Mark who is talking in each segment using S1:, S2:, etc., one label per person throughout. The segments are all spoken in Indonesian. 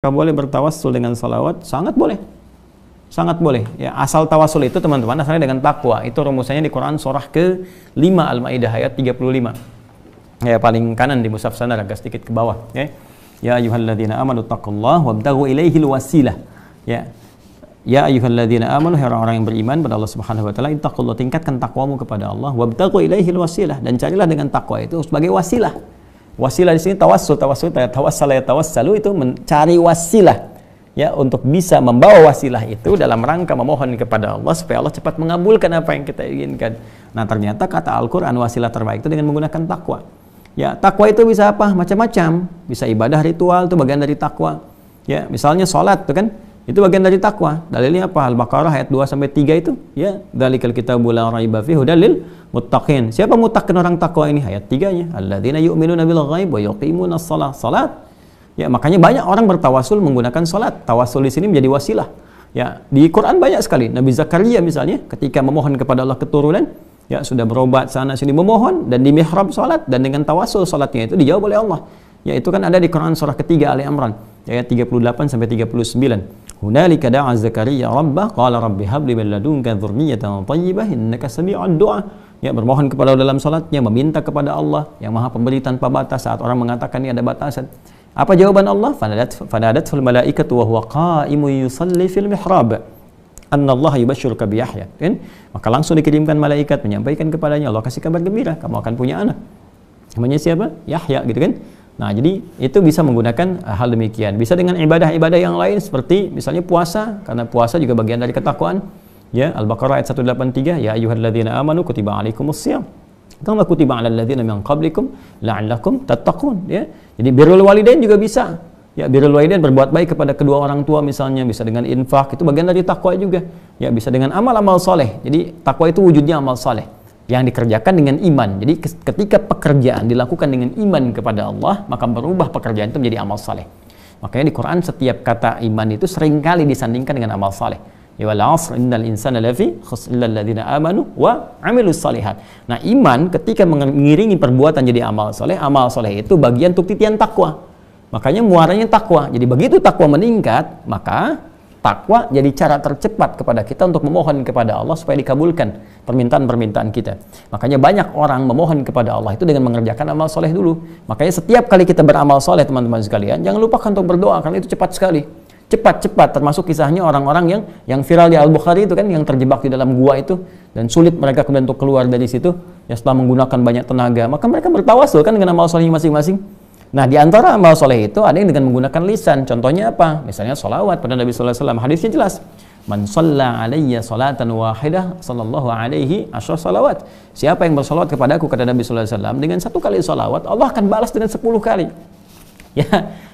S1: Boleh bertawassul dengan salawat? Sangat boleh. Sangat boleh. Ya, asal tawassul itu teman-teman asalnya dengan takwa. Itu rumusannya di Quran surah ke-5 Al-Maidah ayat 35. Ya, paling kanan di mushaf sana agak sedikit ke bawah, ya. Ya ayyuhalladzina amanu taqullaha wabtaghu ilaihil wasilah. Ya. Ya ayyuhalladzina amanu, orang-orang yang beriman pada Allah Subhanahu wa taala, ittaqullaha, tingkatkan takwamu kepada Allah, wabtaghu ilaihil wasilah, dan carilah dengan takwa itu sebagai wasilah. Wasilah di sini tawassul tawassala yatawassalu, itu mencari wasilah, ya, untuk bisa membawa wasilah itu dalam rangka memohon kepada Allah supaya Allah cepat mengabulkan apa yang kita inginkan. Nah, ternyata kata Al-Qur'an wasilah terbaik itu dengan menggunakan takwa. Ya, takwa itu bisa apa? Macam-macam. Bisa ibadah ritual, itu bagian dari takwa. Ya, misalnya sholat itu kan, itu bagian dari takwa. Dalilnya apa? Al-Baqarah ayat 2 sampai 3 itu, ya, dzalikal kitabu la raiba fihi hudal lil muttaqin. Siapa muttaqin, orang takwa ini? Ayat 3-nya, alladzina yu'minuna bil ghaib wa yuqimunas shalah. Salat. Ya, makanya banyak orang bertawasul menggunakan salat. Tawasul di sini menjadi wasilah. Ya, di Quran banyak sekali. Nabi Zakaria misalnya ketika memohon kepada Allah keturunan, ya, sudah berobat sana sini memohon, dan di mihrab salat, dan dengan tawasul salatnya itu dijawab oleh Allah. Ya, itu kan ada di Quran surah ketiga Ali Imran ayat 38 sampai 39. Hunalika da'a Zakaria rabbah qala rabbi habli min ladunka dzurriyyatan thayyibah innaka sami'ud du'a. Ya, bermohon kepada Allah dalam salatnya, meminta kepada Allah yang Maha Pemberi tanpa batas saat orang mengatakan ini ada batasan. Apa jawaban Allah? Fanadatul malaikatu wa huwa qa'imun yusalli fil mihrab annallaha yubashshiruka bi Yahya. Kan? Maka langsung dikirimkan malaikat menyampaikan kepadanya, Allah kasih kabar gembira, kamu akan punya anak. Namanya siapa? Yahya, gitu kan? Nah, jadi itu bisa menggunakan hal demikian. Bisa dengan ibadah-ibadah yang lain seperti misalnya puasa, karena puasa juga bagian dari ketakwaan. Ya, Al-Baqarah ayat 183, ya ayyuhalladzina amanu kutiba alaikumusshiyam kama kutiba alal ladzina min qablikum la'allakum tattaqun, ya. Jadi birrul walidain juga bisa. Ya, birrul walidain, berbuat baik kepada kedua orang tua misalnya, bisa dengan infak, itu bagian dari takwa juga. Ya, bisa dengan amal-amal soleh. Jadi takwa itu wujudnya amal soleh yang dikerjakan dengan iman. Jadi ketika pekerjaan dilakukan dengan iman kepada Allah, maka berubah pekerjaan itu menjadi amal saleh. Makanya di Quran setiap kata iman itu seringkali disandingkan dengan amal saleh. Ya wal 'asr innal insana lafi khusr illal ladzina amanu wa 'amilus shalihat. Nah, iman ketika mengiringi perbuatan jadi amal saleh itu bagian untuk titian takwa. Makanya muaranya takwa. Jadi begitu takwa meningkat, maka takwa jadi cara tercepat kepada kita untuk memohon kepada Allah supaya dikabulkan permintaan-permintaan kita. Makanya banyak orang memohon kepada Allah itu dengan mengerjakan amal soleh dulu. Makanya setiap kali kita beramal soleh, teman-teman sekalian, jangan lupakan untuk berdoa, karena itu cepat sekali. Cepat-cepat, termasuk kisahnya orang-orang yang viral di Al-Bukhari itu kan, yang terjebak di dalam gua itu, dan sulit mereka kemudian untuk keluar dari situ, ya, setelah menggunakan banyak tenaga. Maka mereka bertawasul kan dengan amal soleh masing-masing. Nah, di antara amal soleh itu ada yang dengan menggunakan lisan. Contohnya apa? Misalnya sholawat pada Nabi sallallahu alaihi wasallam. Hadisnya jelas. Man shalla alayya salatan wahidah sallallahu alaihi asyra salawat. Siapa yang bersolawat kepadaku, kata Nabi sallallahu alaihi wasallam, dengan satu kali solawat, Allah akan balas dengan 10 kali. Ya,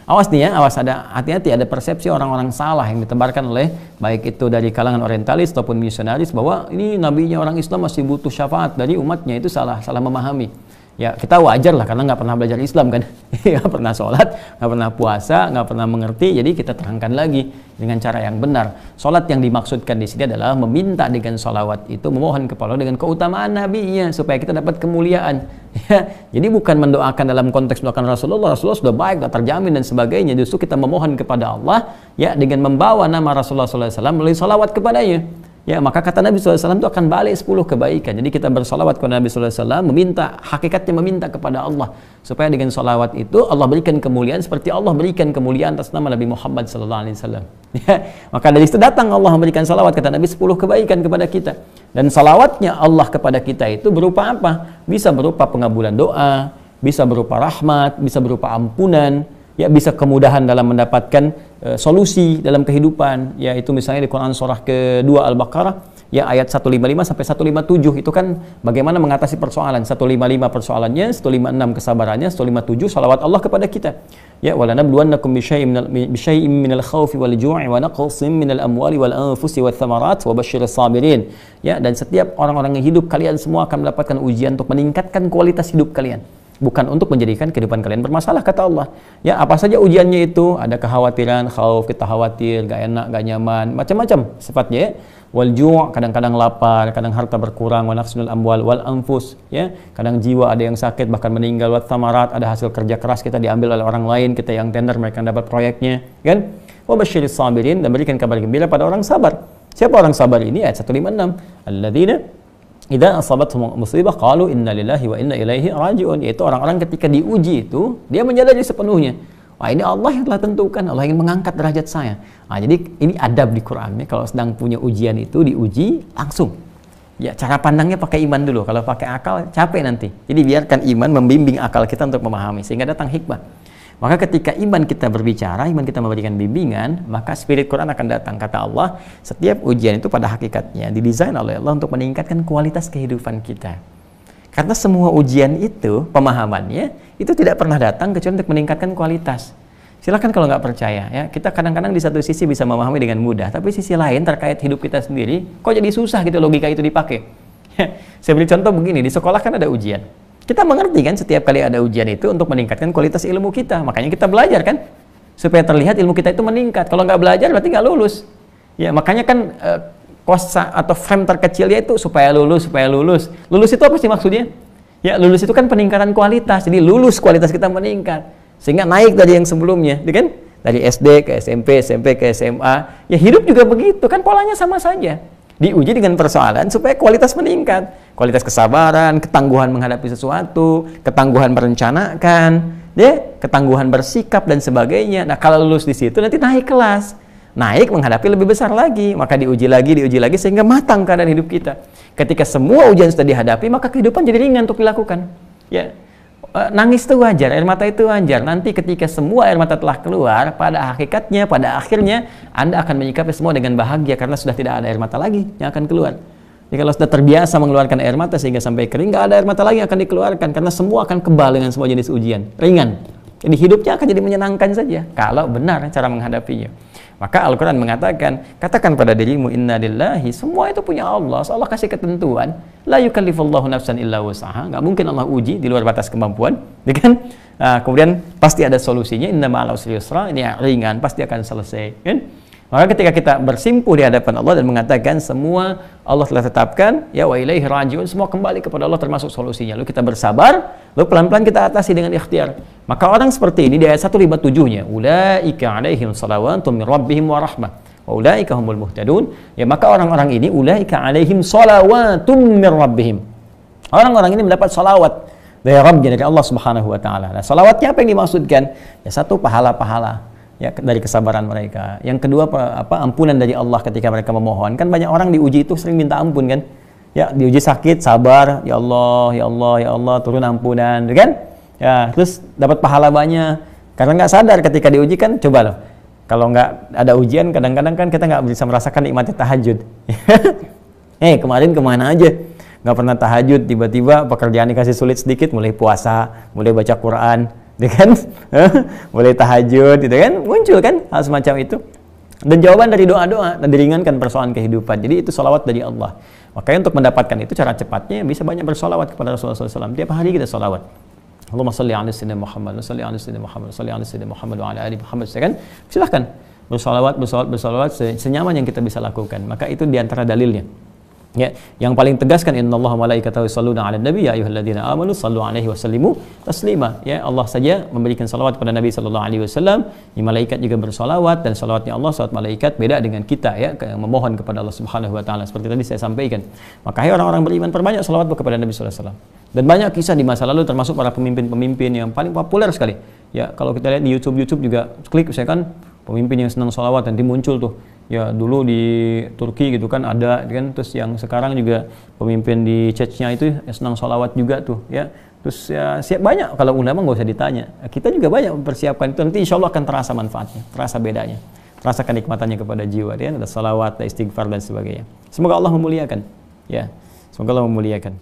S1: awas nih ya, awas, ada hati-hati, ada persepsi orang-orang salah yang ditebarkan oleh baik itu dari kalangan orientalis ataupun misionaris bahwa ini nabinya orang Islam masih butuh syafaat dari umatnya. Itu salah memahami. Ya, kita wajar lah karena nggak pernah belajar Islam kan, nggak pernah sholat, nggak pernah puasa, nggak pernah mengerti. Jadi kita terangkan lagi dengan cara yang benar. Sholat yang dimaksudkan di sini adalah meminta dengan sholawat itu, memohon kepada Allah dengan keutamaan nabinya supaya kita dapat kemuliaan. Ya, jadi bukan mendoakan dalam konteks mendoakan Rasulullah sudah baik, sudah terjamin dan sebagainya. Justru kita memohon kepada Allah, ya, dengan membawa nama Rasulullah SAW melalui sholawat kepadanya. Ya, maka kata Nabi SAW itu akan balik 10 kebaikan. Jadi kita bersolawat kepada Nabi SAW, meminta, hakikatnya meminta kepada Allah supaya dengan solawat itu Allah berikan kemuliaan seperti Allah berikan kemuliaan atas nama Nabi Muhammad SAW. Ya, maka dari situ datang Allah memberikan solawat, kata Nabi, 10 kebaikan kepada kita. Dan solawatnya Allah kepada kita itu berupa apa? Bisa berupa pengabulan doa, bisa berupa rahmat, bisa berupa ampunan, ya, bisa kemudahan dalam mendapatkan solusi dalam kehidupan. Ya, itu misalnya di Quran surah ke-2 Al-Baqarah, ya, ayat 155 sampai 157 itu kan bagaimana mengatasi persoalan. 155 persoalannya, 156 kesabarannya, 157 salawat Allah kepada kita. Ya, walanabluwannakum bisyai'in minal khaufi wal ju'i wa naqsin minal amwali wal anfusi wath thamarat wa basyiris sabirin. Ya, dan setiap orang-orang yang hidup, kalian semua akan mendapatkan ujian untuk meningkatkan kualitas hidup kalian. bukan untuk menjadikan kehidupan kalian bermasalah, kata Allah. Ya, apa saja ujiannya itu, ada kekhawatiran, khauf, kita khawatir, gak enak, gak nyaman, macam-macam sifatnya ya. Wal ju', kadang-kadang lapar, kadang harta berkurang, wa naqsunul amwal wal anfus, ya. Kadang jiwa ada yang sakit bahkan meninggal, wa thamarat, ada hasil kerja keras kita diambil oleh orang lain, kita yang tender, mereka yang dapat proyeknya, kan? Wa basyiris sabirin, dan berikan kabar gembira pada orang sabar. Siapa orang sabar ini? Ayat 156. Alladzina idza asabathum musibah qalu inna lillahi wa inna ilaihi raji'un, yaitu orang-orang ketika diuji itu dia menyadari sepenuhnya, wah ini Allah yang telah tentukan, Allah ingin mengangkat derajat saya. Nah, jadi ini adab di Quran ya, kalau sedang punya ujian itu diuji langsung. Ya, cara pandangnya pakai iman dulu, kalau pakai akal capek nanti. Jadi biarkan iman membimbing akal kita untuk memahami sehingga datang hikmah. Maka ketika iman kita berbicara, iman kita memberikan bimbingan, maka spirit Quran akan datang. Kata Allah, setiap ujian itu pada hakikatnya didesain oleh Allah untuk meningkatkan kualitas kehidupan kita. Karena semua ujian itu, pemahamannya, itu tidak pernah datang kecuali untuk meningkatkan kualitas. Silahkan kalau nggak percaya, ya, kita kadang-kadang di satu sisi bisa memahami dengan mudah, tapi sisi lain terkait hidup kita sendiri, kok jadi susah gitu logika itu dipakai. Saya beri contoh begini, di sekolah kan ada ujian. Kita mengerti kan setiap kali ada ujian itu untuk meningkatkan kualitas ilmu kita. Makanya kita belajar kan, supaya terlihat ilmu kita itu meningkat. Kalau nggak belajar berarti nggak lulus. Ya, makanya kan kosa atau frame terkecilnya itu supaya lulus, supaya lulus. Lulus itu apa sih maksudnya? Ya, lulus itu kan peningkatan kualitas. Jadi lulus, kualitas kita meningkat. Sehingga naik dari yang sebelumnya, ya kan? Dari SD ke SMP, SMP ke SMA. Ya, hidup juga begitu, kan polanya sama saja. Diuji dengan persoalan supaya kualitas meningkat. Kualitas kesabaran, ketangguhan menghadapi sesuatu, ketangguhan merencanakan, ya, ketangguhan bersikap dan sebagainya. Nah, kalau lulus di situ nanti naik kelas. Naik menghadapi lebih besar lagi, maka diuji lagi sehingga matang keadaan hidup kita. Ketika semua ujian sudah dihadapi, maka kehidupan jadi ringan untuk dilakukan. Ya. Nangis itu wajar, air mata itu wajar. Nanti ketika semua air mata telah keluar, pada hakikatnya, pada akhirnya Anda akan menyikapi semua dengan bahagia karena sudah tidak ada air mata lagi yang akan keluar. Jadi kalau sudah terbiasa mengeluarkan air mata sehingga sampai kering, nggak ada air mata lagi yang akan dikeluarkan karena semua akan kebal dengan semua jenis ujian, ringan. Jadi hidupnya akan jadi menyenangkan saja kalau benar cara menghadapinya. Maka Al-Quran mengatakan, katakan pada dirimu, inna lillahi, semua itu punya Allah. Allah kasih ketentuan, la yukallifullahu nafsan illa wus'aha, nggak mungkin Allah uji di luar batas kemampuan, ya kan? Kemudian pasti ada solusinya, inna ma'al usri yusra, ini ringan, pasti akan selesai, kan? Maka ketika kita bersimpuh di hadapan Allah dan mengatakan semua Allah telah tetapkan, ya wa ilaihi raji'un, semua kembali kepada Allah termasuk solusinya. Lalu kita bersabar, lalu pelan-pelan kita atasi dengan ikhtiar. Maka orang seperti ini di ayat 157-nya, ulaika alaihim salawatun min rabbihim wa rahmah wa ulaika humul muhtadun. Ya, maka orang-orang ini ulaika alaihim salawatun min rabbihim. Orang-orang ini mendapat salawat dari Rabbnya, dari Allah Subhanahu wa taala. Nah, salawatnya apa yang dimaksudkan? Ya, satu, pahala-pahala ya dari kesabaran mereka. Yang kedua ampunan dari Allah ketika mereka memohon. Kan banyak orang diuji itu sering minta ampun kan. Ya, diuji sakit, sabar, ya Allah, ya Allah, ya Allah, turun ampunan, kan? Ya, terus dapat pahala banyak. Karena nggak sadar ketika diuji kan, coba loh. Kalau nggak ada ujian, kadang-kadang kan kita nggak bisa merasakan nikmatnya tahajud. Kemarin kemana aja? Nggak pernah tahajud, tiba-tiba pekerjaan dikasih sulit sedikit, mulai puasa, mulai baca Quran, gitu kan? Mulai tahajud, gitu kan? Muncul kan hal semacam itu. Dan jawaban dari doa-doa dan diringankan persoalan kehidupan. Jadi itu salawat dari Allah. Makanya untuk mendapatkan itu cara cepatnya bisa banyak bersolawat kepada Rasulullah SAW. Tiap hari kita solawat. Allahumma salli ala sayyidina Muhammad, salli ala sayyidina Muhammad, salli ala sayyidina Muhammad wa ala ali Muhammad. Silahkan bersolawat senyaman yang kita bisa lakukan. Maka itu diantara dalilnya. Ya, yang paling tegaskan innallaha malaikatahu yusholluna 'alan nabi ya ayyuhalladzina amanu shallu 'alaihi wa sallimu taslima. Ya, Allah saja memberikan salawat kepada Nabi sallallahu alaihi wasallam. Malaikat juga bersolawat, dan salawatnya Allah, salawat malaikat beda dengan kita ya, yang memohon kepada Allah Subhanahu wa taala seperti tadi saya sampaikan. Maka hai orang-orang beriman, perbanyak salawat kepada Nabi sallallahu alaihi wasallam. Dan banyak kisah di masa lalu termasuk para pemimpin-pemimpin yang paling populer sekali. Ya, kalau kita lihat di YouTube juga klik misalkan pemimpin yang senang salawat, nanti muncul tuh. Ya, dulu di Turki gitu kan ada kan, terus yang sekarang juga pemimpin di Chechnya itu ya, senang sholawat juga tuh ya. Terus ya siap banyak, kalau ulama nggak usah ditanya, kita juga banyak mempersiapkan itu, nanti insya Allah akan terasa manfaatnya, terasa bedanya, terasa kenikmatannya kepada jiwa, ya, ada sholawat, ada istighfar dan sebagainya. Semoga Allah memuliakan, ya, semoga Allah memuliakan.